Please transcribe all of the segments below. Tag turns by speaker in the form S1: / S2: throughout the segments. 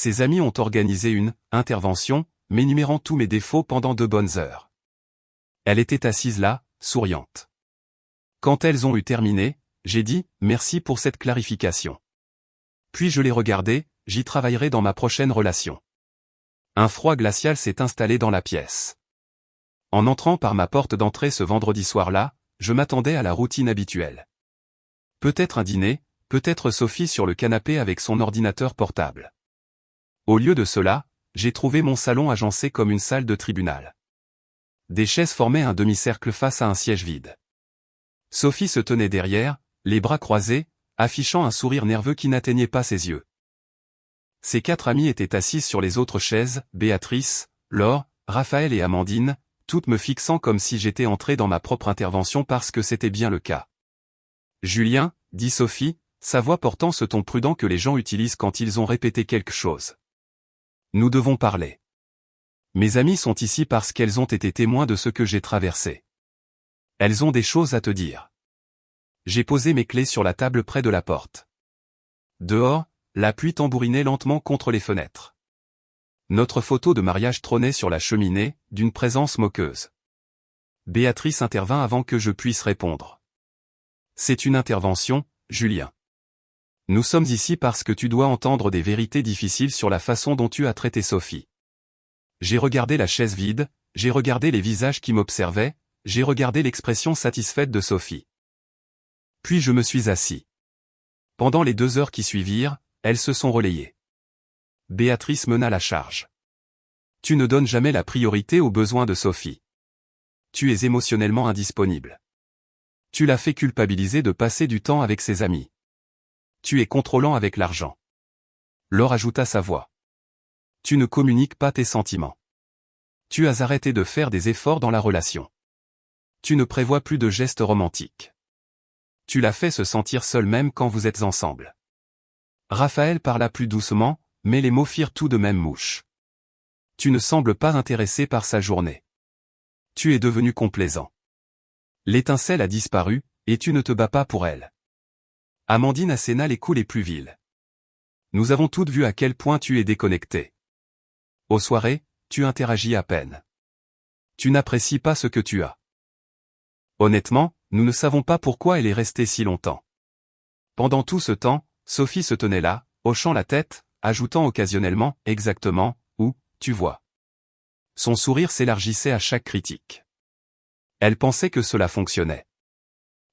S1: Ses amis ont organisé une intervention, m'énumérant tous mes défauts pendant 2 bonnes heures. Elle était assise là, souriante. Quand elles ont eu terminé, j'ai dit « Merci pour cette clarification ». Puis je l'ai regardé, j'y travaillerai dans ma prochaine relation. Un froid glacial s'est installé dans la pièce. En entrant par ma porte d'entrée ce vendredi soir-là, je m'attendais à la routine habituelle. Peut-être un dîner, peut-être Sophie sur le canapé avec son ordinateur portable. Au lieu de cela, j'ai trouvé mon salon agencé comme une salle de tribunal. Des chaises formaient un demi-cercle face à un siège vide. Sophie se tenait derrière, les bras croisés, affichant un sourire nerveux qui n'atteignait pas ses yeux. Ses 4 amies étaient assises sur les autres chaises, Béatrice, Laure, Raphaël et Amandine, toutes me fixant comme si j'étais entré dans ma propre intervention parce que c'était bien le cas. « Julien », dit Sophie, sa voix portant ce ton prudent que les gens utilisent quand ils ont répété quelque chose. « Nous devons parler. Mes amies sont ici parce qu'elles ont été témoins de ce que j'ai traversé. Elles ont des choses à te dire. » J'ai posé mes clés sur la table près de la porte. Dehors, la pluie tambourinait lentement contre les fenêtres. Notre photo de mariage trônait sur la cheminée, d'une présence moqueuse. Béatrice intervint avant que je puisse répondre. « C'est une intervention, Julien. Nous sommes ici parce que tu dois entendre des vérités difficiles sur la façon dont tu as traité Sophie. » J'ai regardé la chaise vide, j'ai regardé les visages qui m'observaient, j'ai regardé l'expression satisfaite de Sophie. Puis je me suis assis. Pendant les 2 heures qui suivirent, elles se sont relayées. Béatrice mena la charge. Tu ne donnes jamais la priorité aux besoins de Sophie. Tu es émotionnellement indisponible. Tu l'as fait culpabiliser de passer du temps avec ses amis. Tu es contrôlant avec l'argent. Laure ajouta sa voix. Tu ne communiques pas tes sentiments. Tu as arrêté de faire des efforts dans la relation. Tu ne prévois plus de gestes romantiques. Tu l'as fait se sentir seul même quand vous êtes ensemble. Raphaël parla plus doucement, mais les mots firent tout de même mouche. Tu ne sembles pas intéressé par sa journée. Tu es devenu complaisant. L'étincelle a disparu, et tu ne te bats pas pour elle. Amandine asséna les coups les plus vils. Nous avons toutes vu à quel point tu es déconnecté. Aux soirées, tu interagis à peine. Tu n'apprécies pas ce que tu as. Honnêtement, nous ne savons pas pourquoi elle est restée si longtemps. Pendant tout ce temps, Sophie se tenait là, hochant la tête, ajoutant occasionnellement « exactement » ou « tu vois ». Son sourire s'élargissait à chaque critique. Elle pensait que cela fonctionnait.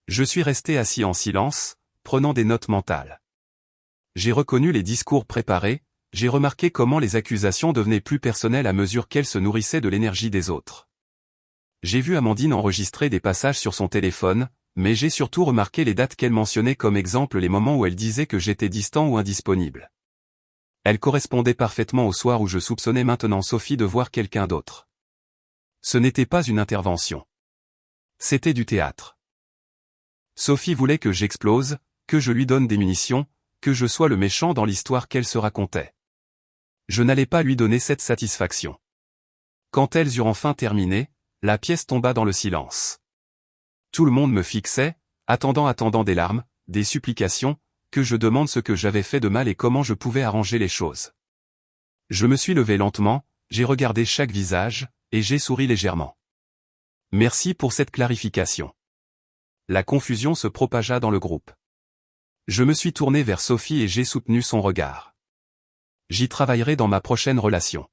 S1: Je suis resté assis en silence, prenant des notes mentales. J'ai reconnu les discours préparés, j'ai remarqué comment les accusations devenaient plus personnelles à mesure qu'elles se nourrissaient de l'énergie des autres. J'ai vu Amandine enregistrer des passages sur son téléphone, mais j'ai surtout remarqué les dates qu'elle mentionnait comme exemple les moments où elle disait que j'étais distant ou indisponible. Elle correspondait parfaitement au soir où je soupçonnais maintenant Sophie de voir quelqu'un d'autre. Ce n'était pas une intervention. C'était du théâtre. Sophie voulait que j'explose, que je lui donne des munitions, que je sois le méchant dans l'histoire qu'elle se racontait. Je n'allais pas lui donner cette satisfaction. Quand elles eurent enfin terminé, la pièce tomba dans le silence. Tout le monde me fixait, attendant des larmes, des supplications, que je demande ce que j'avais fait de mal et comment je pouvais arranger les choses. Je me suis levé lentement, j'ai regardé chaque visage, et j'ai souri légèrement. Merci pour cette clarification. La confusion se propagea dans le groupe. Je me suis tourné vers Sophie et j'ai soutenu son regard. J'y travaillerai dans ma prochaine relation.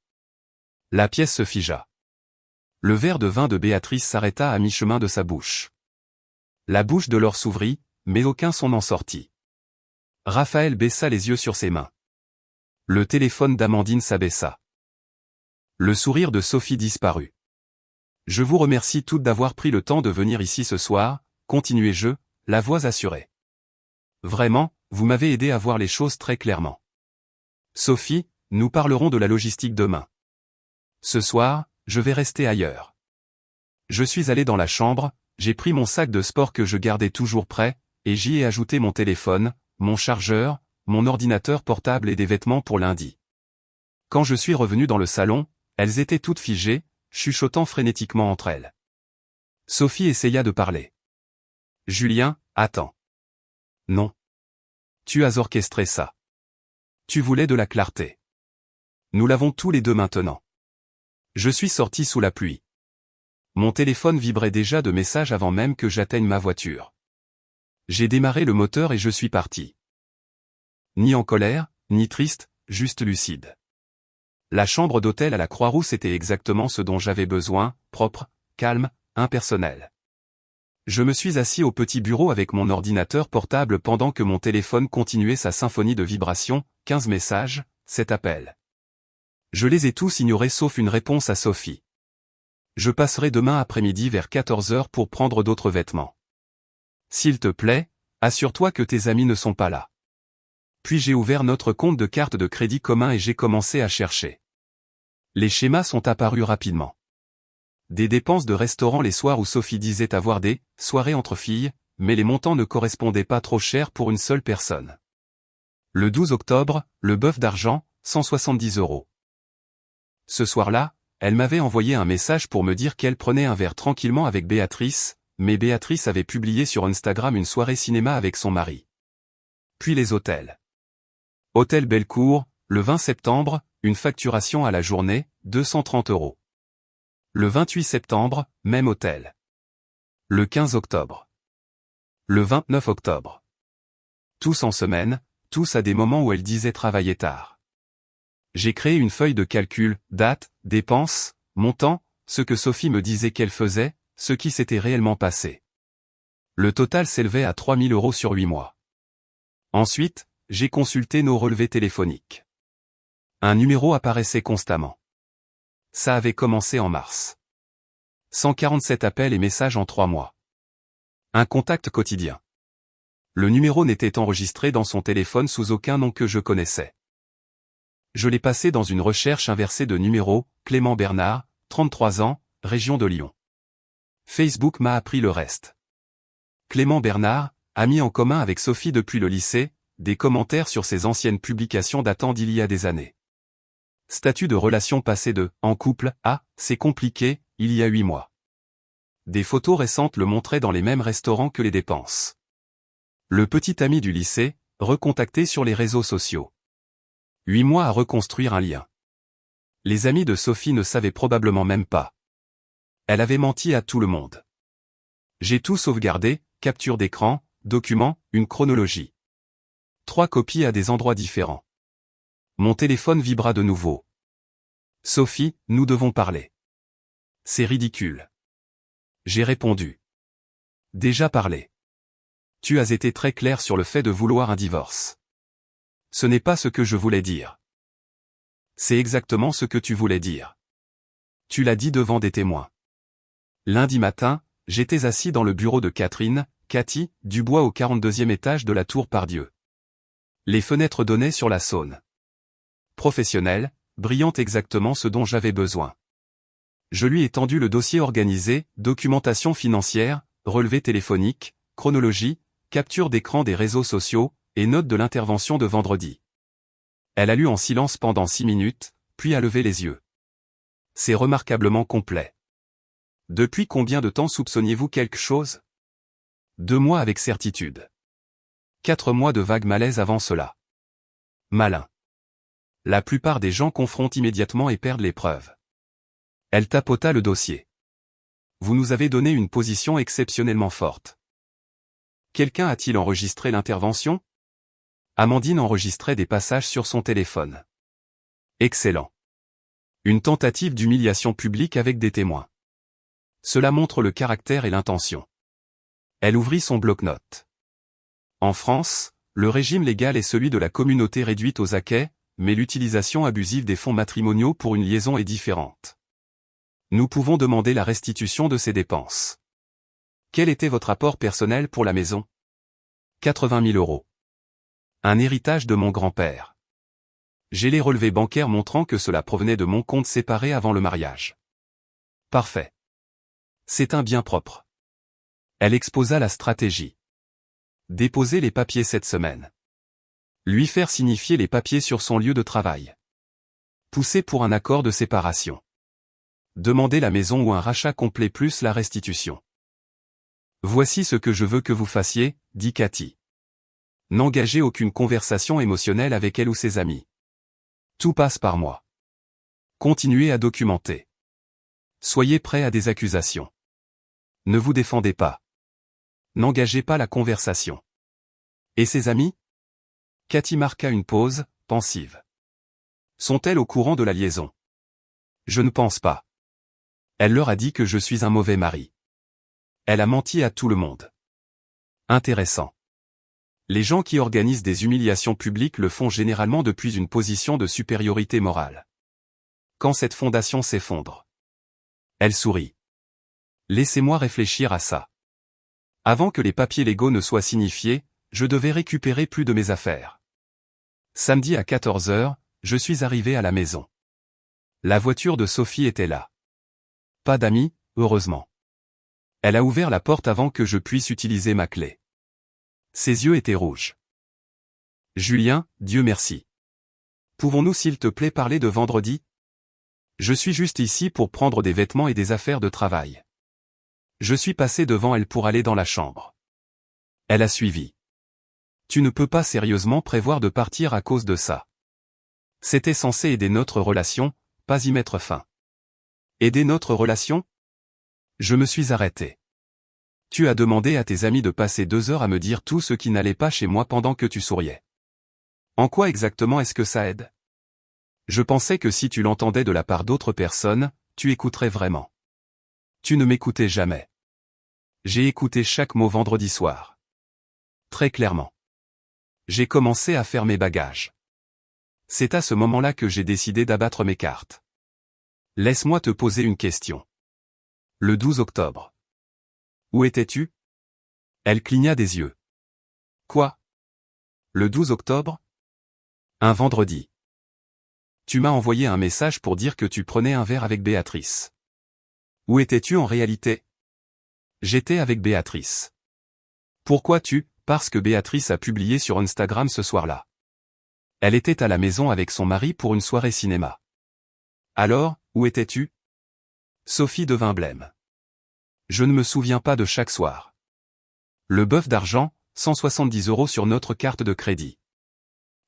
S1: La pièce se figea. Le verre de vin de Béatrice s'arrêta à mi-chemin de sa bouche. La bouche de Laure s'ouvrit, mais aucun son n'en sortit. Raphaël baissa les yeux sur ses mains. Le téléphone d'Amandine s'abaissa. Le sourire de Sophie disparut. Je vous remercie toutes d'avoir pris le temps de venir ici ce soir, continuai-je, la voix assurée. Vraiment, vous m'avez aidé à voir les choses très clairement. Sophie, nous parlerons de la logistique demain. Ce soir, je vais rester ailleurs. Je suis allé dans la chambre, j'ai pris mon sac de sport que je gardais toujours prêt, et j'y ai ajouté mon téléphone, mon chargeur, mon ordinateur portable et des vêtements pour lundi. Quand je suis revenu dans le salon, elles étaient toutes figées, chuchotant frénétiquement entre elles. Sophie essaya de parler. Julien, attends. Non. Tu as orchestré ça. Tu voulais de la clarté. Nous l'avons tous les deux maintenant. Je suis sorti sous la pluie. Mon téléphone vibrait déjà de messages avant même que j'atteigne ma voiture. J'ai démarré le moteur et je suis parti. Ni en colère, ni triste, juste lucide. La chambre d'hôtel à la Croix-Rousse était exactement ce dont j'avais besoin, propre, calme, impersonnel. Je me suis assis au petit bureau avec mon ordinateur portable pendant que mon téléphone continuait sa symphonie de vibrations, 15 messages, 7 appels. Je les ai tous ignorés sauf une réponse à Sophie. Je passerai demain après-midi vers 14 h pour prendre d'autres vêtements. S'il te plaît, assure-toi que tes amis ne sont pas là. Puis j'ai ouvert notre compte de carte de crédit commun et j'ai commencé à chercher. Les schémas sont apparus rapidement. Des dépenses de restaurant les soirs où Sophie disait avoir des soirées entre filles, mais les montants ne correspondaient pas trop cher pour une seule personne. Le 12 octobre, le bœuf d'argent, 170 €. Ce soir-là, elle m'avait envoyé un message pour me dire qu'elle prenait un verre tranquillement avec Béatrice, mais Béatrice avait publié sur Instagram une soirée cinéma avec son mari. Puis les hôtels. Hôtel Bellecour, le 20 septembre, une facturation à la journée, 230 €. Le 28 septembre, même hôtel. Le 15 octobre. Le 29 octobre. Tous en semaine, tous à des moments où elle disait travailler tard. J'ai créé une feuille de calcul, date, dépenses, montant, ce que Sophie me disait qu'elle faisait, ce qui s'était réellement passé. Le total s'élevait à 3 000 € sur 8 mois. Ensuite, j'ai consulté nos relevés téléphoniques. Un numéro apparaissait constamment. Ça avait commencé en mars. 147 appels et messages en 3 mois. Un contact quotidien. Le numéro n'était enregistré dans son téléphone sous aucun nom que je connaissais. Je l'ai passé dans une recherche inversée de numéros, Clément Bernard, 33 ans, région de Lyon. Facebook m'a appris le reste. Clément Bernard, ami en commun avec Sophie depuis le lycée, des commentaires sur ses anciennes publications datant d'il y a des années. Statut de relation passée de « en couple » à « c'est compliqué » il y a 8 mois. Des photos récentes le montraient dans les mêmes restaurants que les dépenses. Le petit ami du lycée, recontacté sur les réseaux sociaux. 8 mois à reconstruire un lien. Les amis de Sophie ne savaient probablement même pas. Elle avait menti à tout le monde. J'ai tout sauvegardé, capture d'écran, documents, une chronologie. 3 copies à des endroits différents. Mon téléphone vibra de nouveau. Sophie, nous devons parler. C'est ridicule. J'ai répondu. Déjà parlé. Tu as été très clair sur le fait de vouloir un divorce. Ce n'est pas ce que je voulais dire. C'est exactement ce que tu voulais dire. Tu l'as dit devant des témoins. Lundi matin, j'étais assis dans le bureau de Cathy, Dubois au 42e étage de la tour Pardieu. Les fenêtres donnaient sur la Saône. Professionnelle, brillante exactement ce dont j'avais besoin. Je lui ai tendu le dossier organisé, documentation financière, relevé téléphonique, chronologie, capture d'écran des réseaux sociaux, et note de l'intervention de vendredi. Elle a lu en silence pendant 6 minutes, puis a levé les yeux. C'est remarquablement complet. Depuis combien de temps soupçonniez-vous quelque chose? 2 mois avec certitude. 4 mois de vague malaise avant cela. Malin. La plupart des gens confrontent immédiatement et perdent les preuves. Elle tapota le dossier. Vous nous avez donné une position exceptionnellement forte. Quelqu'un a-t-il enregistré l'intervention? Amandine enregistrait des passages sur son téléphone. Excellent. Une tentative d'humiliation publique avec des témoins. Cela montre le caractère et l'intention. Elle ouvrit son bloc-notes. En France, le régime légal est celui de la communauté réduite aux acquêts, mais l'utilisation abusive des fonds matrimoniaux pour une liaison est différente. Nous pouvons demander la restitution de ces dépenses. Quel était votre apport personnel pour la maison? 80 000 €. Un héritage de mon grand-père. J'ai les relevés bancaires montrant que cela provenait de mon compte séparé avant le mariage. Parfait. C'est un bien propre. Elle exposa la stratégie. Déposer les papiers cette semaine. Lui faire signifier les papiers sur son lieu de travail. Pousser pour un accord de séparation. Demander la maison ou un rachat complet plus la restitution. Voici ce que je veux que vous fassiez, dit Cathy. N'engagez aucune conversation émotionnelle avec elle ou ses amis. Tout passe par moi. Continuez à documenter. Soyez prêt à des accusations. Ne vous défendez pas. N'engagez pas la conversation. Et ses amis? Cathy marqua une pause, pensive. Sont-elles au courant de la liaison? Je ne pense pas. Elle leur a dit que je suis un mauvais mari. Elle a menti à tout le monde. Intéressant. Les gens qui organisent des humiliations publiques le font généralement depuis une position de supériorité morale. Quand cette fondation s'effondre. Elle sourit. Laissez-moi réfléchir à ça. Avant que les papiers légaux ne soient signifiés, je devais récupérer plus de mes affaires. Samedi à 14 h, je suis arrivé à la maison. La voiture de Sophie était là. Pas d'amis, heureusement. Elle a ouvert la porte avant que je puisse utiliser ma clé. Ses yeux étaient rouges. Julien, Dieu merci. Pouvons-nous s'il te plaît parler de vendredi? Je suis juste ici pour prendre des vêtements et des affaires de travail. Je suis passé devant elle pour aller dans la chambre. Elle a suivi. Tu ne peux pas sérieusement prévoir de partir à cause de ça. C'était censé aider notre relation, pas y mettre fin. Aider notre relation? Je me suis arrêté. Tu as demandé à tes amis de passer 2 heures à me dire tout ce qui n'allait pas chez moi pendant que tu souriais. En quoi exactement est-ce que ça aide? Je pensais que si tu l'entendais de la part d'autres personnes, tu écouterais vraiment. Tu ne m'écoutais jamais. J'ai écouté chaque mot vendredi soir. Très clairement. J'ai commencé à faire mes bagages. C'est à ce moment-là que j'ai décidé d'abattre mes cartes. Laisse-moi te poser une question. Le 12 octobre. Où étais-tu? Elle cligna des yeux. Quoi? Le 12 octobre? Un vendredi. Tu m'as envoyé un message pour dire que tu prenais un verre avec Béatrice. Où étais-tu en réalité? J'étais avec Béatrice. Pourquoi Parce que Béatrice a publié sur Instagram ce soir-là. Elle était à la maison avec son mari pour une soirée cinéma. Alors, où étais-tu? Sophie devint blême. Je ne me souviens pas de chaque soir. Le bœuf d'argent, 170 € sur notre carte de crédit.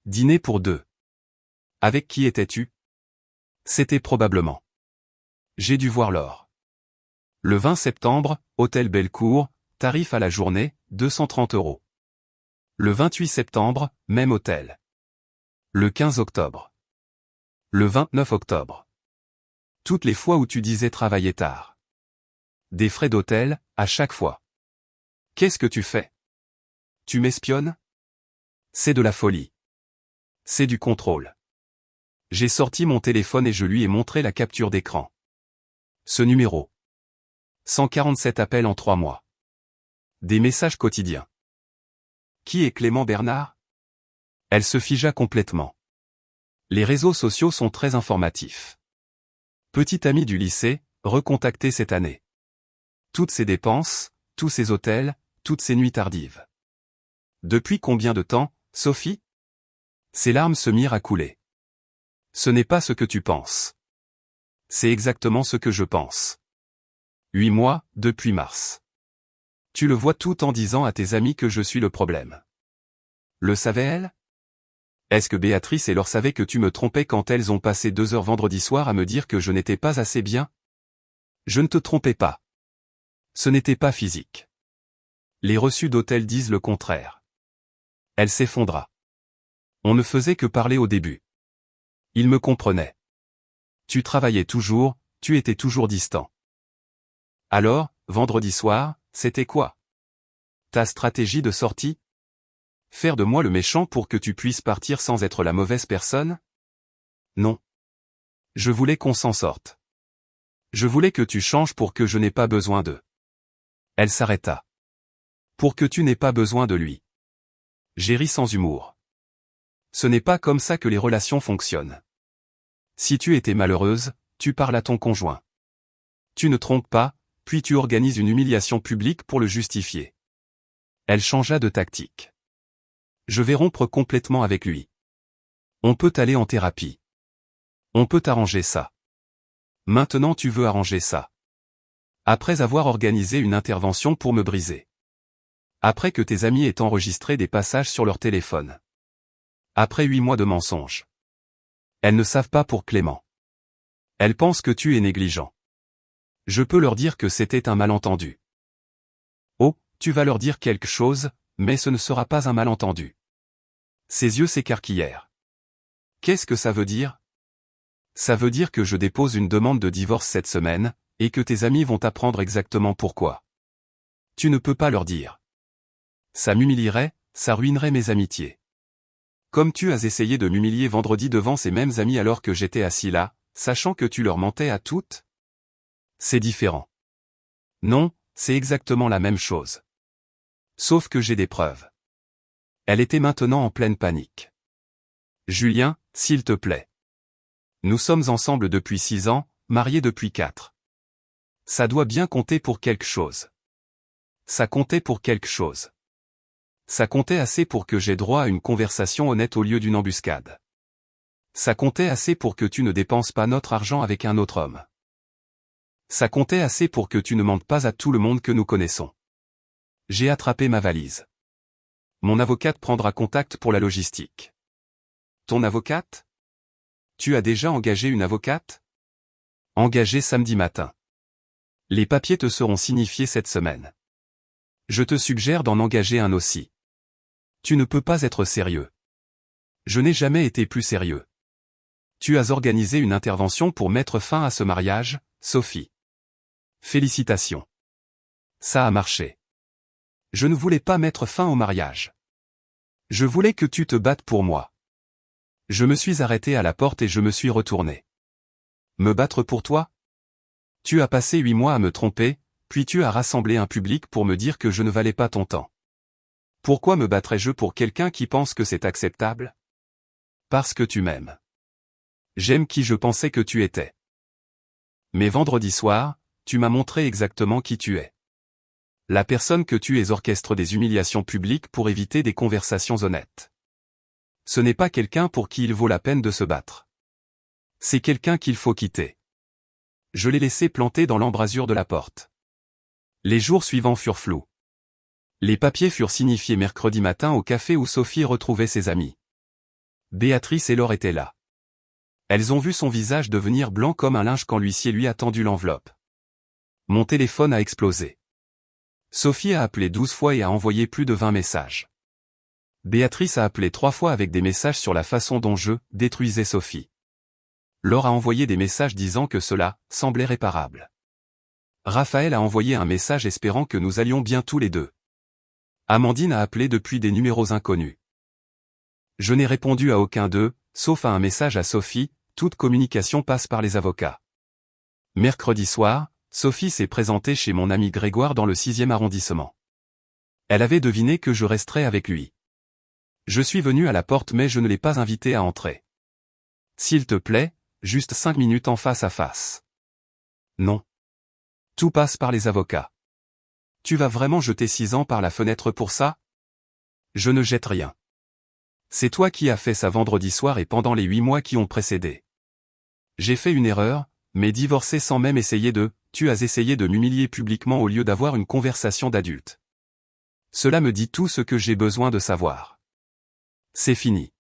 S1: Dîner pour 2. Avec qui étais-tu? C'était probablement. J'ai dû voir l'or. Le 20 septembre, hôtel Bellecour, tarif à la journée, 230 €. Le 28 septembre, même hôtel. Le 15 octobre. Le 29 octobre. Toutes les fois où tu disais travailler tard. Des frais d'hôtel, à chaque fois. Qu'est-ce que tu fais? Tu m'espionnes? C'est de la folie. C'est du contrôle. J'ai sorti mon téléphone et je lui ai montré la capture d'écran. Ce numéro. 147 appels en 3 mois. Des messages quotidiens. Qui est Clément Bernard? Elle se figea complètement. Les réseaux sociaux sont très informatifs. Petit ami du lycée, recontacté cette année. Toutes ses dépenses, tous ses hôtels, toutes ses nuits tardives. Depuis combien de temps, Sophie? Ses larmes se mirent à couler. Ce n'est pas ce que tu penses. C'est exactement ce que je pense. 8 mois, depuis mars. Tu le vois tout en disant à tes amis que je suis le problème. Le savait-elle? Est-ce que Béatrice et Laure savaient que tu me trompais quand elles ont passé 2 heures vendredi soir à me dire que je n'étais pas assez bien? Je ne te trompais pas. Ce n'était pas physique. Les reçus d'hôtel disent le contraire. Elle s'effondra. On ne faisait que parler au début. Il me comprenait. Tu travaillais toujours, tu étais toujours distant. Alors, vendredi soir, c'était quoi? Ta stratégie de sortie? Faire de moi le méchant pour que tu puisses partir sans être la mauvaise personne? Non. Je voulais qu'on s'en sorte. Je voulais que tu changes pour que je n'ai pas besoin d'eux. Elle s'arrêta. Pour que tu n'aies pas besoin de lui. J'ai ri sans humour. Ce n'est pas comme ça que les relations fonctionnent. Si tu étais malheureuse, tu parles à ton conjoint. Tu ne trompes pas, puis tu organises une humiliation publique pour le justifier. Elle changea de tactique. Je vais rompre complètement avec lui. On peut aller en thérapie. On peut arranger ça. Maintenant tu veux arranger ça. Après avoir organisé une intervention pour me briser. Après que tes amis aient enregistré des passages sur leur téléphone. Après 8 mois de mensonges. Elles ne savent pas pour Clément. Elles pensent que tu es négligent. Je peux leur dire que c'était un malentendu. Oh, tu vas leur dire quelque chose, mais ce ne sera pas un malentendu. Ses yeux s'écarquillèrent. Qu'est-ce que ça veut dire? Ça veut dire que je dépose une demande de divorce cette semaine, et que tes amis vont apprendre exactement pourquoi. Tu ne peux pas leur dire. Ça m'humilierait, ça ruinerait mes amitiés. Comme tu as essayé de m'humilier vendredi devant ces mêmes amis alors que j'étais assis là, sachant que tu leur mentais à toutes? C'est différent. Non, c'est exactement la même chose. Sauf que j'ai des preuves. Elle était maintenant en pleine panique. Julien, s'il te plaît. Nous sommes ensemble depuis 6 ans, mariés depuis 4. Ça doit bien compter pour quelque chose. Ça comptait pour quelque chose. Ça comptait assez pour que j'aie droit à une conversation honnête au lieu d'une embuscade. Ça comptait assez pour que tu ne dépenses pas notre argent avec un autre homme. Ça comptait assez pour que tu ne mentes pas à tout le monde que nous connaissons. J'ai attrapé ma valise. Mon avocate prendra contact pour la logistique. Ton avocate? Tu as déjà engagé une avocate? Engagée samedi matin. Les papiers te seront signifiés cette semaine. Je te suggère d'en engager un aussi. Tu ne peux pas être sérieux. Je n'ai jamais été plus sérieux. Tu as organisé une intervention pour mettre fin à ce mariage, Sophie. Félicitations. Ça a marché. Je ne voulais pas mettre fin au mariage. Je voulais que tu te battes pour moi. Je me suis arrêté à la porte et je me suis retourné. Me battre pour toi? Tu as passé 8 mois à me tromper, puis tu as rassemblé un public pour me dire que je ne valais pas ton temps. Pourquoi me battrais-je pour quelqu'un qui pense que c'est acceptable? Parce que tu m'aimes. J'aime qui je pensais que tu étais. Mais vendredi soir, tu m'as montré exactement qui tu es. La personne que tu es orchestre des humiliations publiques pour éviter des conversations honnêtes. Ce n'est pas quelqu'un pour qui il vaut la peine de se battre. C'est quelqu'un qu'il faut quitter. Je l'ai laissé planter dans l'embrasure de la porte. Les jours suivants furent flous. Les papiers furent signifiés mercredi matin au café où Sophie retrouvait ses amis. Béatrice et Laure étaient là. Elles ont vu son visage devenir blanc comme un linge quand l'huissier lui a tendu l'enveloppe. Mon téléphone a explosé. Sophie a appelé 12 fois et a envoyé plus de 20 messages. Béatrice a appelé 3 fois avec des messages sur la façon dont je détruisais Sophie. Laure a envoyé des messages disant que cela semblait réparable. Raphaël a envoyé un message espérant que nous allions bien tous les deux. Amandine a appelé depuis des numéros inconnus. Je n'ai répondu à aucun d'eux, sauf à un message à Sophie, toute communication passe par les avocats. Mercredi soir, Sophie s'est présentée chez mon ami Grégoire dans le 6e arrondissement. Elle avait deviné que je resterais avec lui. Je suis venu à la porte mais je ne l'ai pas invité à entrer. S'il te plaît, juste 5 minutes en face à face. Non. Tout passe par les avocats. Tu vas vraiment jeter 6 ans par la fenêtre pour ça? Je ne jette rien. C'est toi qui as fait ça vendredi soir et pendant les 8 mois qui ont précédé. J'ai fait une erreur, mais divorcé sans même essayer de, tu as essayé de m'humilier publiquement au lieu d'avoir une conversation d'adulte. Cela me dit tout ce que j'ai besoin de savoir. C'est fini.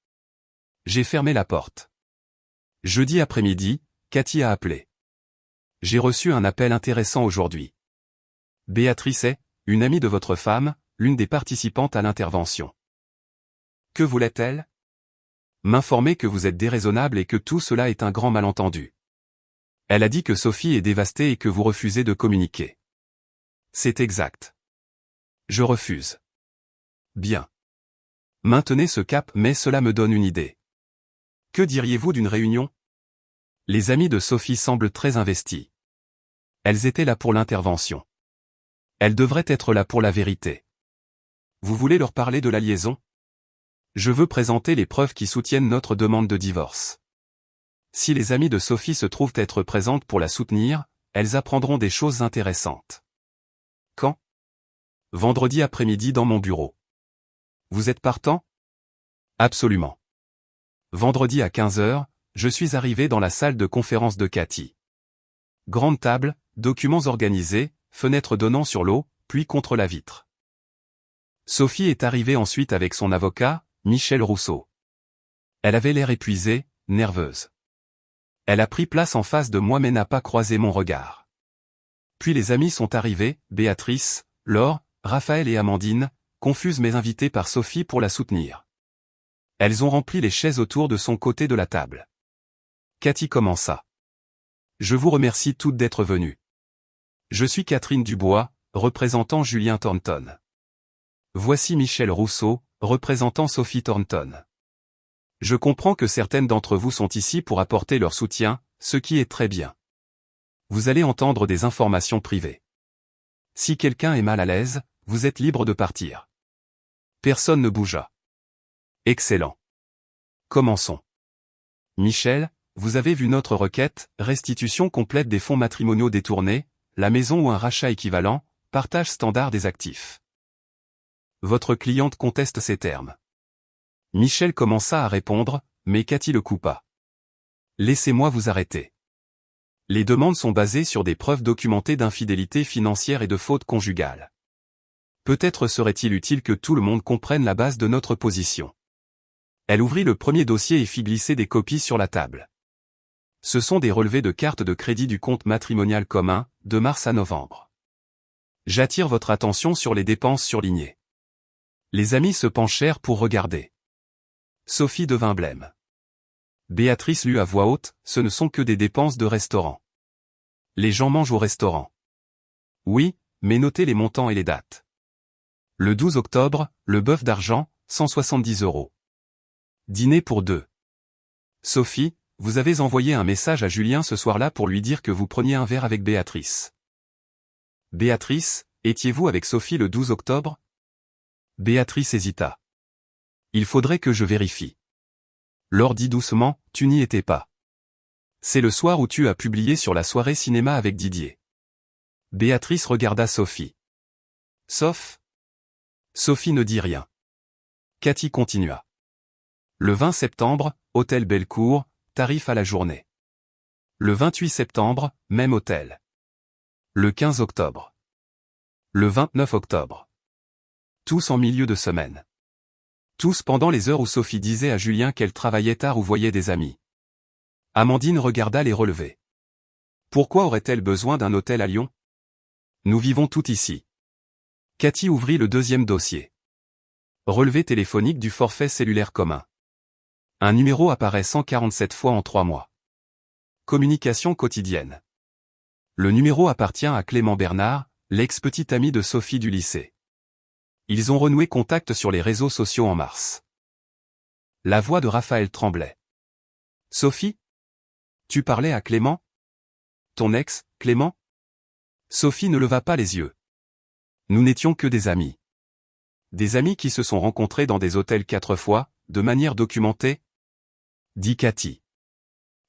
S1: J'ai fermé la porte. Jeudi après-midi, Cathy a appelé. J'ai reçu un appel intéressant aujourd'hui. Béatrice est, une amie de votre femme, l'une des participantes à l'intervention. Que voulait-elle? M'informer que vous êtes déraisonnable et que tout cela est un grand malentendu. Elle a dit que Sophie est dévastée et que vous refusez de communiquer. C'est exact. Je refuse. Bien. Maintenez ce cap mais cela me donne une idée. Que diriez-vous d'une réunion? Les amis de Sophie semblent très investis. Elles étaient là pour l'intervention. Elles devraient être là pour la vérité. Vous voulez leur parler de la liaison? Je veux présenter les preuves qui soutiennent notre demande de divorce. Si les amies de Sophie se trouvent être présentes pour la soutenir, elles apprendront des choses intéressantes. Quand? Vendredi après-midi dans mon bureau. Vous êtes partant? Absolument. Vendredi à 15h, je suis arrivé dans la salle de conférence de Cathy. Grande table, documents organisés, fenêtre donnant sur l'eau, puis contre la vitre. Sophie est arrivée ensuite avec son avocat, Michel Rousseau. Elle avait l'air épuisée, nerveuse. Elle a pris place en face de moi mais n'a pas croisé mon regard. Puis les amis sont arrivés, Béatrice, Laure, Raphaël et Amandine, confuses mais invitées par Sophie pour la soutenir. Elles ont rempli les chaises autour de son côté de la table. Cathy commença. Je vous remercie toutes d'être venues. Je suis Catherine Dubois, représentant Julien Thornton. Voici Michel Rousseau, représentant Sophie Thornton. Je comprends que certaines d'entre vous sont ici pour apporter leur soutien, ce qui est très bien. Vous allez entendre des informations privées. Si quelqu'un est mal à l'aise, vous êtes libre de partir. Personne ne bougea. Excellent. Commençons. Michel, vous avez vu notre requête, restitution complète des fonds matrimoniaux détournés, la maison ou un rachat équivalent, partage standard des actifs. Votre cliente conteste ces termes. Michel commença à répondre, mais Cathy le coupa. Laissez-moi vous arrêter. Les demandes sont basées sur des preuves documentées d'infidélité financière et de faute conjugale. Peut-être serait-il utile que tout le monde comprenne la base de notre position. Elle ouvrit le premier dossier et fit glisser des copies sur la table. Ce sont des relevés de cartes de crédit du compte matrimonial commun, de mars à novembre. J'attire votre attention sur les dépenses surlignées. Les amis se penchèrent pour regarder. Sophie devint blême. Béatrice lut à voix haute, ce ne sont que des dépenses de restaurant. Les gens mangent au restaurant. Oui, mais notez les montants et les dates. Le 12 octobre, le bœuf d'argent, 170 €. Dîner pour deux. Sophie, vous avez envoyé un message à Julien ce soir-là pour lui dire que vous preniez un verre avec Béatrice. Béatrice, étiez-vous avec Sophie le 12 octobre? Béatrice hésita. Il faudrait que je vérifie. Laure dit doucement, tu n'y étais pas. C'est le soir où tu as publié sur la soirée cinéma avec Didier. Béatrice regarda Sophie. Sauf? Sophie ne dit rien. Cathy continua. Le 20 septembre, hôtel Bellecour, tarif à la journée. Le 28 septembre, même hôtel. Le 15 octobre. Le 29 octobre. Tous en milieu de semaine. Tous pendant les heures où Sophie disait à Julien qu'elle travaillait tard ou voyait des amis. Amandine regarda les relevés. Pourquoi aurait-elle besoin d'un hôtel à Lyon? Nous vivons tout ici. Cathy ouvrit le deuxième dossier. Relevé téléphonique du forfait cellulaire commun. Un numéro apparaît 147 fois en 3 mois. Communication quotidienne. Le numéro appartient à Clément Bernard, l'ex-petit ami de Sophie du lycée. Ils ont renoué contact sur les réseaux sociaux en mars. La voix de Raphaël tremblait. Sophie? Tu parlais à Clément? Ton ex, Clément? Sophie ne leva pas les yeux. Nous n'étions que des amis. Des amis qui se sont rencontrés dans des hôtels 4 fois, de manière documentée? Dit Cathy.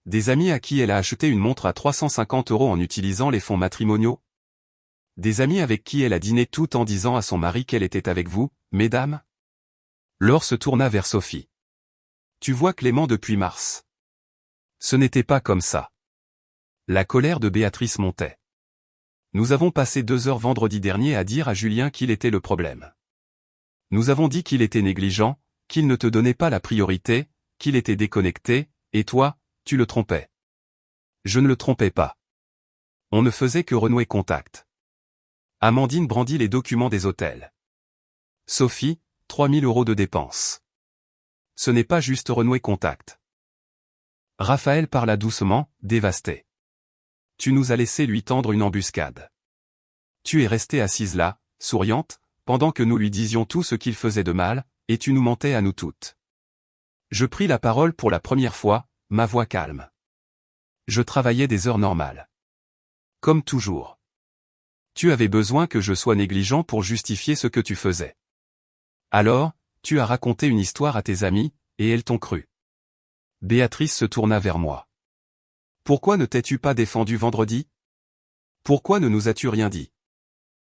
S1: Des amis à qui elle a acheté une montre à 350 € en utilisant les fonds matrimoniaux? Des amis avec qui elle a dîné tout en disant à son mari qu'elle était avec vous, mesdames? Laure se tourna vers Sophie. Tu vois Clément depuis mars. Ce n'était pas comme ça. La colère de Béatrice montait. Nous avons passé 2 heures vendredi dernier à dire à Julien qu'il était le problème. Nous avons dit qu'il était négligent, qu'il ne te donnait pas la priorité, qu'il était déconnecté, et toi, tu le trompais. Je ne le trompais pas. On ne faisait que renouer contact. Amandine brandit les documents des hôtels. Sophie, 3 000 € de dépenses. Ce n'est pas juste renouer contact. Raphaël parla doucement, dévasté. Tu nous as laissé lui tendre une embuscade. Tu es restée assise là, souriante, pendant que nous lui disions tout ce qu'il faisait de mal, et tu nous mentais à nous toutes. Je pris la parole pour la première fois, ma voix calme. Je travaillais des heures normales. Comme toujours. Tu avais besoin que je sois négligent pour justifier ce que tu faisais. Alors, tu as raconté une histoire à tes amis, et elles t'ont cru. Béatrice se tourna vers moi. Pourquoi ne t'es-tu pas défendu vendredi? Pourquoi ne nous as-tu rien dit?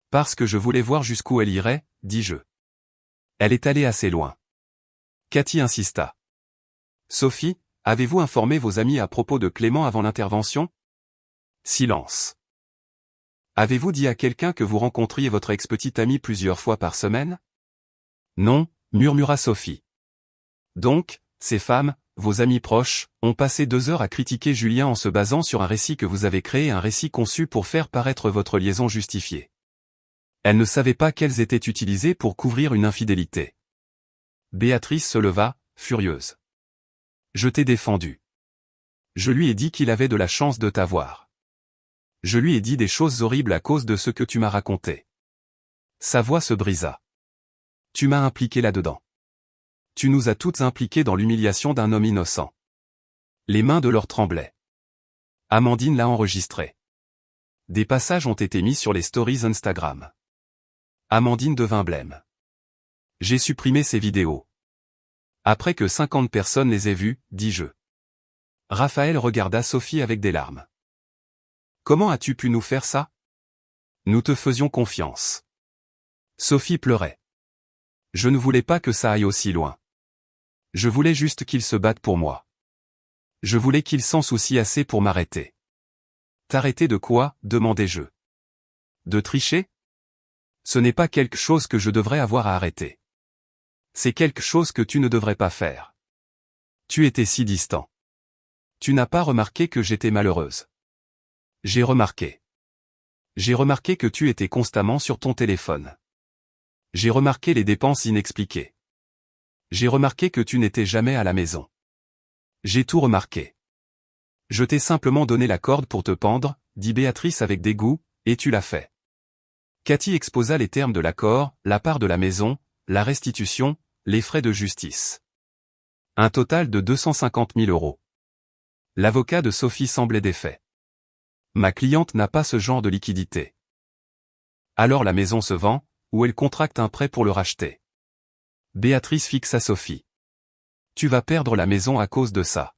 S1: Parce que je voulais voir jusqu'où elle irait, dis-je. Elle est allée assez loin. Cathy insista. Sophie, avez-vous informé vos amis à propos de Clément avant l'intervention? Silence. Avez-vous dit à quelqu'un que vous rencontriez votre ex-petite amie plusieurs fois par semaine? Non, murmura Sophie. Donc, ces femmes, vos amis proches, ont passé 2 heures à critiquer Julien en se basant sur un récit que vous avez créé, un récit conçu pour faire paraître votre liaison justifiée. Elle ne savait pas qu'elles étaient utilisées pour couvrir une infidélité. Béatrice se leva, furieuse. Je t'ai défendu. Je lui ai dit qu'il avait de la chance de t'avoir. Je lui ai dit des choses horribles à cause de ce que tu m'as raconté. Sa voix se brisa. Tu m'as impliqué là-dedans. Tu nous as toutes impliqués dans l'humiliation d'un homme innocent. Les mains de Laure tremblaient. Amandine l'a enregistré. Des passages ont été mis sur les stories Instagram. Amandine devint blême. J'ai supprimé ces vidéos. Après que 50 personnes les aient vues, dis-je. Raphaël regarda Sophie avec des larmes. Comment as-tu pu nous faire ça? Nous te faisions confiance. Sophie pleurait. Je ne voulais pas que ça aille aussi loin. Je voulais juste qu'il se batte pour moi. Je voulais qu'il s'en soucie assez pour m'arrêter. T'arrêter de quoi? Demandai-je. De tricher? Ce n'est pas quelque chose que je devrais avoir à arrêter. C'est quelque chose que tu ne devrais pas faire. Tu étais si distant. Tu n'as pas remarqué que j'étais malheureuse. J'ai remarqué. J'ai remarqué que tu étais constamment sur ton téléphone. J'ai remarqué les dépenses inexpliquées. J'ai remarqué que tu n'étais jamais à la maison. J'ai tout remarqué. Je t'ai simplement donné la corde pour te pendre, dit Béatrice avec dégoût, et tu l'as fait. Cathy exposa les termes de l'accord, la part de la maison, la restitution, les frais de justice. Un total de 250 000 €. L'avocat de Sophie semblait défait. Ma cliente n'a pas ce genre de liquidité. Alors la maison se vend, ou elle contracte un prêt pour le racheter. Béatrice fixa Sophie. Tu vas perdre la maison à cause de ça.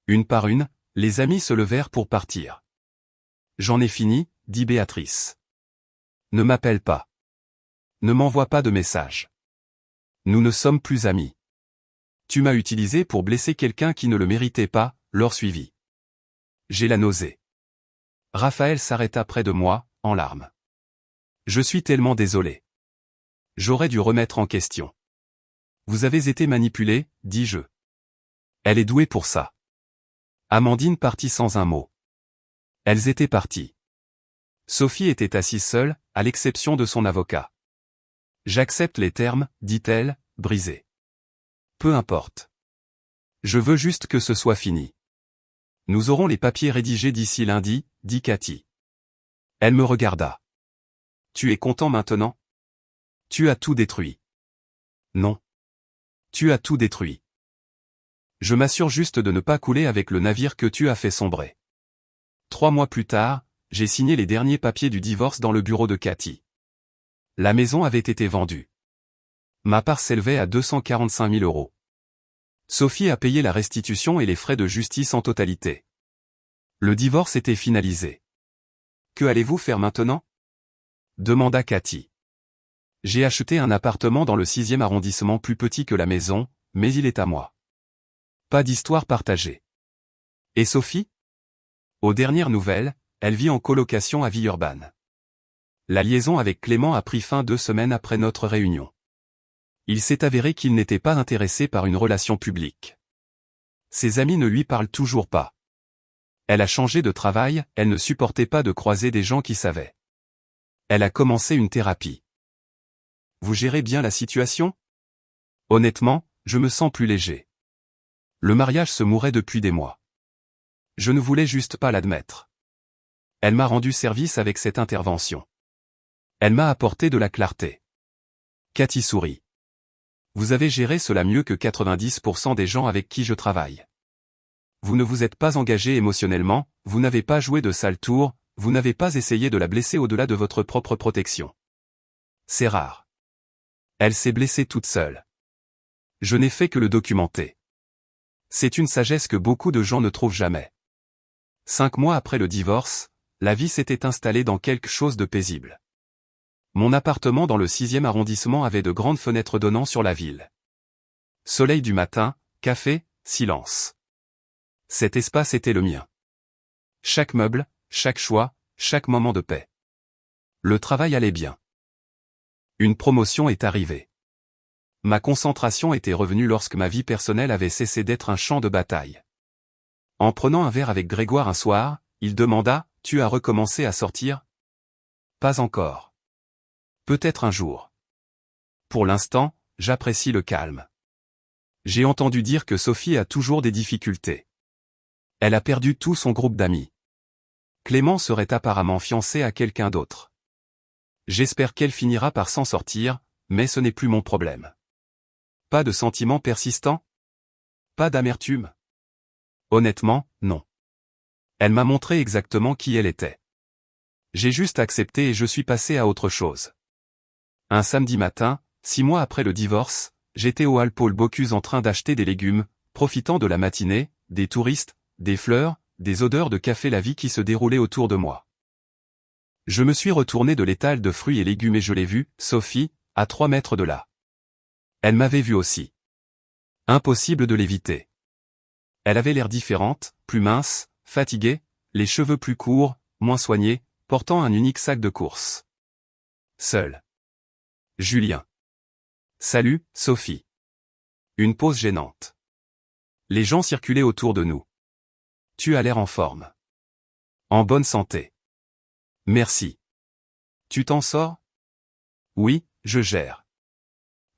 S1: Une par une, les amis se levèrent pour partir. J'en ai fini, dit Béatrice. Ne m'appelle pas. Ne m'envoie pas de message. Nous ne sommes plus amis. Tu m'as utilisé pour blesser quelqu'un qui ne le méritait pas, Laure suivit. J'ai la nausée. Raphaël s'arrêta près de moi, en larmes. Je suis tellement désolé. J'aurais dû remettre en question. Vous avez été manipulé, dis-je. Elle est douée pour ça. Amandine partit sans un mot. Elles étaient parties. Sophie était assise seule, à l'exception de son avocat. J'accepte les termes, dit-elle, brisée. Peu importe. Je veux juste que ce soit fini. Nous aurons les papiers rédigés d'ici lundi, dit Cathy. Elle me regarda. Tu es content maintenant? Tu as tout détruit. Non. Tu as tout détruit. Je m'assure juste de ne pas couler avec le navire que tu as fait sombrer. 3 mois plus tard, j'ai signé les derniers papiers du divorce dans le bureau de Cathy. La maison avait été vendue. Ma part s'élevait à 245 000 €. Sophie a payé la restitution et les frais de justice en totalité. Le divorce était finalisé. Que allez-vous faire maintenant? Demanda Cathy. J'ai acheté un appartement dans le 6e arrondissement plus petit que la maison, mais il est à moi. Pas d'histoire partagée. Et Sophie? Aux dernières nouvelles, elle vit en colocation à Villeurbanne. La liaison avec Clément a pris fin 2 semaines après notre réunion. Il s'est avéré qu'il n'était pas intéressé par une relation publique. Ses amis ne lui parlent toujours pas. Elle a changé de travail, elle ne supportait pas de croiser des gens qui savaient. Elle a commencé une thérapie. Vous gérez bien la situation? Honnêtement, je me sens plus léger. Le mariage se mourait depuis des mois. Je ne voulais juste pas l'admettre. Elle m'a rendu service avec cette intervention. Elle m'a apporté de la clarté. Cathy sourit. Vous avez géré cela mieux que 90% des gens avec qui je travaille. Vous ne vous êtes pas engagé émotionnellement, vous n'avez pas joué de sale tour, vous n'avez pas essayé de la blesser au-delà de votre propre protection. C'est rare. Elle s'est blessée toute seule. Je n'ai fait que le documenter. C'est une sagesse que beaucoup de gens ne trouvent jamais. 5 mois après le divorce, la vie s'était installée dans quelque chose de paisible. Mon appartement dans le 6e arrondissement avait de grandes fenêtres donnant sur la ville. Soleil du matin, café, silence. Cet espace était le mien. Chaque meuble, chaque choix, chaque moment de paix. Le travail allait bien. Une promotion est arrivée. Ma concentration était revenue lorsque ma vie personnelle avait cessé d'être un champ de bataille. En prenant un verre avec Grégoire un soir, il demanda, « Tu as recommencé à sortir ?» « Pas encore. Peut-être un jour. Pour l'instant, j'apprécie le calme. J'ai entendu dire que Sophie a toujours des difficultés. Elle a perdu tout son groupe d'amis. Clément serait apparemment fiancé à quelqu'un d'autre. J'espère qu'elle finira par s'en sortir, mais ce n'est plus mon problème. Pas de sentiments persistants? Pas d'amertume? Honnêtement, non. Elle m'a montré exactement qui elle était. J'ai juste accepté et je suis passé à autre chose. Un samedi matin, 6 mois après le divorce, j'étais au hall Paul Bocuse en train d'acheter des légumes, profitant de la matinée, des touristes, des fleurs, des odeurs de café la vie qui se déroulait autour de moi. Je me suis retourné de l'étal de fruits et légumes et je l'ai vue, Sophie, à 3 mètres de là. Elle m'avait vu aussi. Impossible de l'éviter. Elle avait l'air différente, plus mince, fatiguée, les cheveux plus courts, moins soignés, portant un unique sac de course. Seule. Julien. Salut, Sophie. Une pause gênante. Les gens circulaient autour de nous. Tu as l'air en forme. En bonne santé. Merci. Tu t'en sors? Oui, je gère.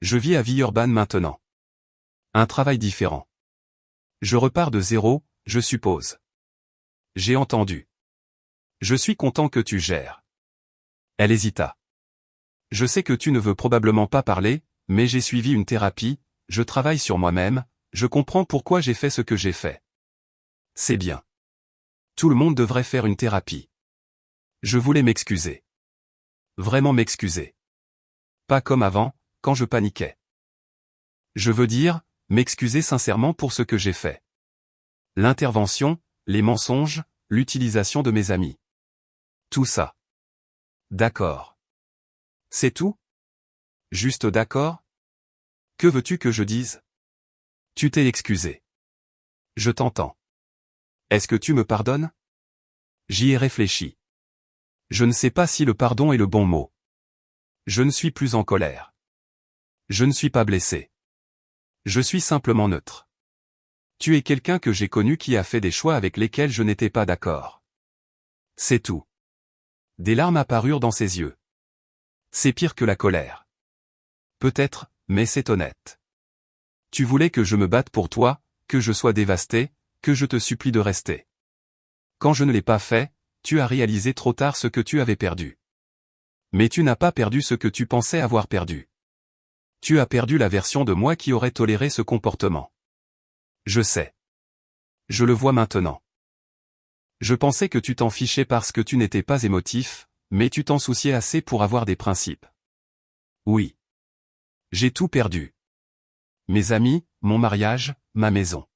S1: Je vis à Villeurbanne maintenant. Un travail différent. Je repars de zéro, je suppose. J'ai entendu. Je suis content que tu gères. Elle hésita. Je sais que tu ne veux probablement pas parler, mais j'ai suivi une thérapie, je travaille sur moi-même, je comprends pourquoi j'ai fait ce que j'ai fait. C'est bien. Tout le monde devrait faire une thérapie. Je voulais m'excuser. Vraiment m'excuser. Pas comme avant, quand je paniquais. Je veux dire, m'excuser sincèrement pour ce que j'ai fait. L'intervention, les mensonges, l'utilisation de mes amis. Tout ça. D'accord. C'est tout? Juste d'accord? Que veux-tu que je dise? Tu t'es excusé. Je t'entends. Est-ce que tu me pardonnes? J'y ai réfléchi. Je ne sais pas si le pardon est le bon mot. Je ne suis plus en colère. Je ne suis pas blessé. Je suis simplement neutre. Tu es quelqu'un que j'ai connu qui a fait des choix avec lesquels je n'étais pas d'accord. C'est tout. Des larmes apparurent dans ses yeux. C'est pire que la colère. Peut-être, mais c'est honnête. Tu voulais que je me batte pour toi, que je sois dévasté, que je te supplie de rester. Quand je ne l'ai pas fait, tu as réalisé trop tard ce que tu avais perdu. Mais tu n'as pas perdu ce que tu pensais avoir perdu. Tu as perdu la version de moi qui aurait toléré ce comportement. Je sais. Je le vois maintenant. Je pensais que tu t'en fichais parce que tu n'étais pas émotif, mais tu t'en souciais assez pour avoir des principes. Oui. J'ai tout perdu. Mes amis, mon mariage, ma maison.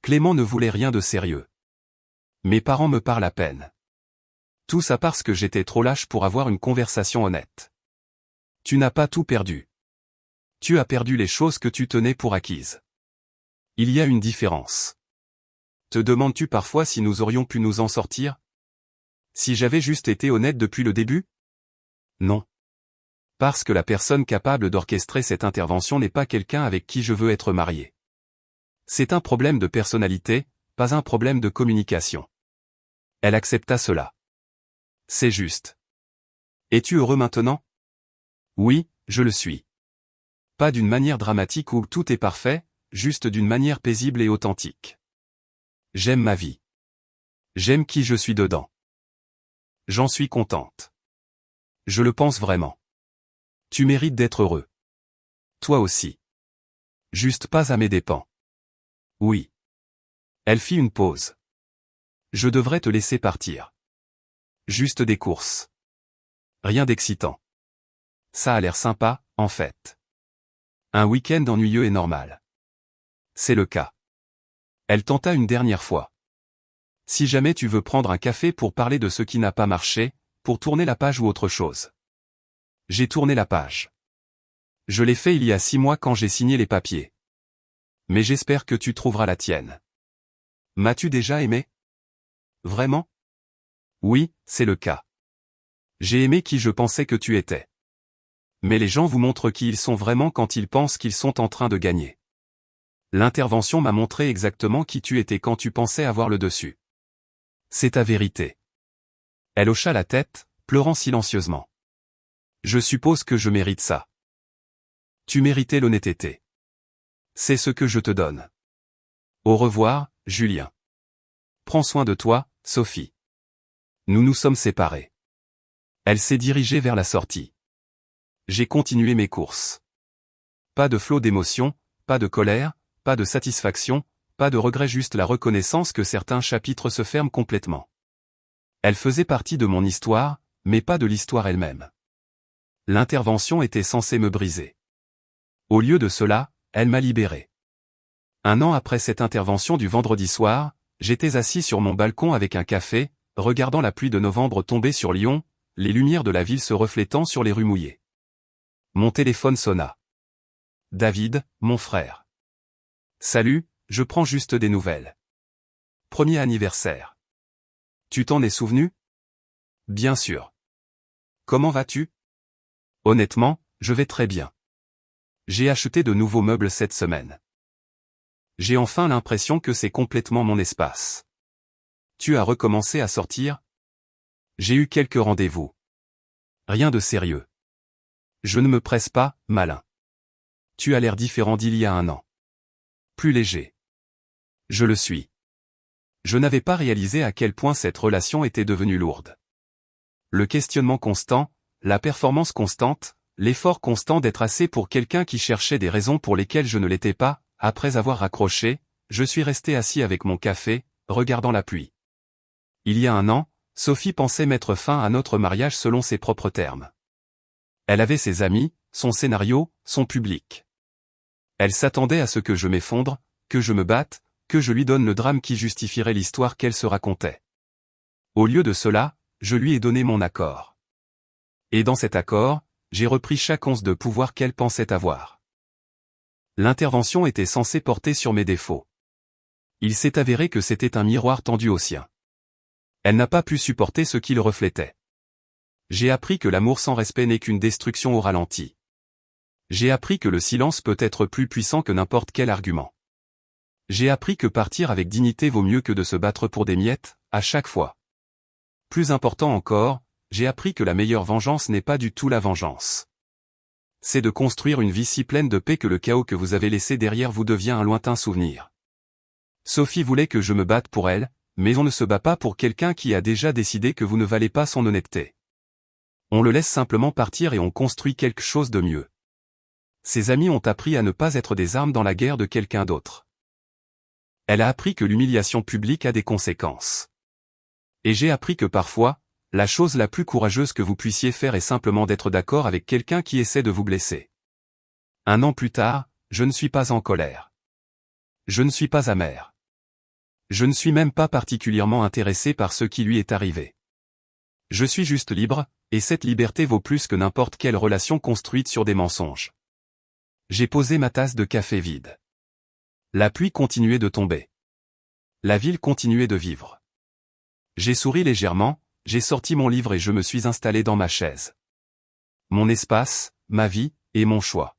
S1: Clément ne voulait rien de sérieux. Mes parents me parlent à peine. Tout ça parce que j'étais trop lâche pour avoir une conversation honnête. Tu n'as pas tout perdu. Tu as perdu les choses que tu tenais pour acquises. Il y a une différence. Te demandes-tu parfois si nous aurions pu nous en sortir? Si j'avais juste été honnête depuis le début? Non. Parce que la personne capable d'orchestrer cette intervention n'est pas quelqu'un avec qui je veux être marié. C'est un problème de personnalité, pas un problème de communication. Elle accepta cela. C'est juste. Es-tu heureux maintenant? Oui, je le suis. Pas d'une manière dramatique où tout est parfait, juste d'une manière paisible et authentique. J'aime ma vie. J'aime qui je suis dedans. J'en suis contente. Je le pense vraiment. Tu mérites d'être heureux. Toi aussi. Juste pas à mes dépens. Oui. Elle fit une pause. Je devrais te laisser partir. Juste des courses. Rien d'excitant. Ça a l'air sympa, en fait. Un week-end ennuyeux et normal. C'est le cas. Elle tenta une dernière fois. Si jamais tu veux prendre un café pour parler de ce qui n'a pas marché, pour tourner la page ou autre chose. J'ai tourné la page. Je l'ai fait il y a 6 mois quand j'ai signé les papiers. Mais j'espère que tu trouveras la tienne. M'as-tu déjà aimé? Vraiment? Oui, c'est le cas. J'ai aimé qui je pensais que tu étais. mais les gens vous montrent qui ils sont vraiment quand ils pensent qu'ils sont en train de gagner. L'intervention m'a montré exactement qui tu étais quand tu pensais avoir le dessus. C'est ta vérité. Elle hocha la tête, pleurant silencieusement. Je suppose que je mérite ça. Tu méritais l'honnêteté. C'est ce que je te donne. Au revoir, Julien. Prends soin de toi, Sophie. Nous nous sommes séparés. Elle s'est dirigée vers la sortie. J'ai continué mes courses. Pas de flot d'émotions, pas de colère, pas de satisfaction, pas de regret, juste la reconnaissance que certains chapitres se ferment complètement. Elle faisait partie de mon histoire, mais pas de l'histoire elle-même. L'intervention était censée me briser. Au lieu de cela, elle m'a libéré. 1 an après cette intervention du vendredi soir, j'étais assis sur mon balcon avec un café, regardant la pluie de novembre tomber sur Lyon, les lumières de la ville se reflétant sur les rues mouillées. Mon téléphone sonna. David, mon frère. Salut, je prends juste des nouvelles. Premier anniversaire. Tu t'en es souvenu? Bien sûr. Comment vas-tu? Honnêtement, je vais très bien. J'ai acheté de nouveaux meubles cette semaine. J'ai enfin l'impression que c'est complètement mon espace. Tu as recommencé à sortir? J'ai eu quelques rendez-vous. Rien de sérieux. Je ne me presse pas, malin. Tu as l'air différent d'il y a 1 an. Plus léger. Je le suis. Je n'avais pas réalisé à quel point cette relation était devenue lourde. Le questionnement constant, la performance constante, l'effort constant d'être assez pour quelqu'un qui cherchait des raisons pour lesquelles je ne l'étais pas, après avoir raccroché, je suis resté assis avec mon café, regardant la pluie. Il y a 1 an, Sophie pensait mettre fin à notre mariage selon ses propres termes. Elle avait ses amis, son scénario, son public. Elle s'attendait à ce que je m'effondre, que je me batte, que je lui donne le drame qui justifierait l'histoire qu'elle se racontait. Au lieu de cela, je lui ai donné mon accord. Et dans cet accord, j'ai repris chaque once de pouvoir qu'elle pensait avoir. L'intervention était censée porter sur mes défauts. Il s'est avéré que c'était un miroir tendu au sien. Elle n'a pas pu supporter ce qui le reflétait. J'ai appris que l'amour sans respect n'est qu'une destruction au ralenti. J'ai appris que le silence peut être plus puissant que n'importe quel argument. J'ai appris que partir avec dignité vaut mieux que de se battre pour des miettes, à chaque fois. Plus important encore, j'ai appris que la meilleure vengeance n'est pas du tout la vengeance. C'est de construire une vie si pleine de paix que le chaos que vous avez laissé derrière vous devient un lointain souvenir. Sophie voulait que je me batte pour elle, mais on ne se bat pas pour quelqu'un qui a déjà décidé que vous ne valez pas son honnêteté. On le laisse simplement partir et on construit quelque chose de mieux. Ses amis ont appris à ne pas être des armes dans la guerre de quelqu'un d'autre. Elle a appris que l'humiliation publique a des conséquences. Et j'ai appris que parfois, la chose la plus courageuse que vous puissiez faire est simplement d'être d'accord avec quelqu'un qui essaie de vous blesser. 1 an plus tard, je ne suis pas en colère. Je ne suis pas amer. Je ne suis même pas particulièrement intéressé par ce qui lui est arrivé. Je suis juste libre, et cette liberté vaut plus que n'importe quelle relation construite sur des mensonges. J'ai posé ma tasse de café vide. La pluie continuait de tomber. La ville continuait de vivre. J'ai souri légèrement, j'ai sorti mon livre et je me suis installé dans ma chaise. Mon espace, ma vie, et mon choix.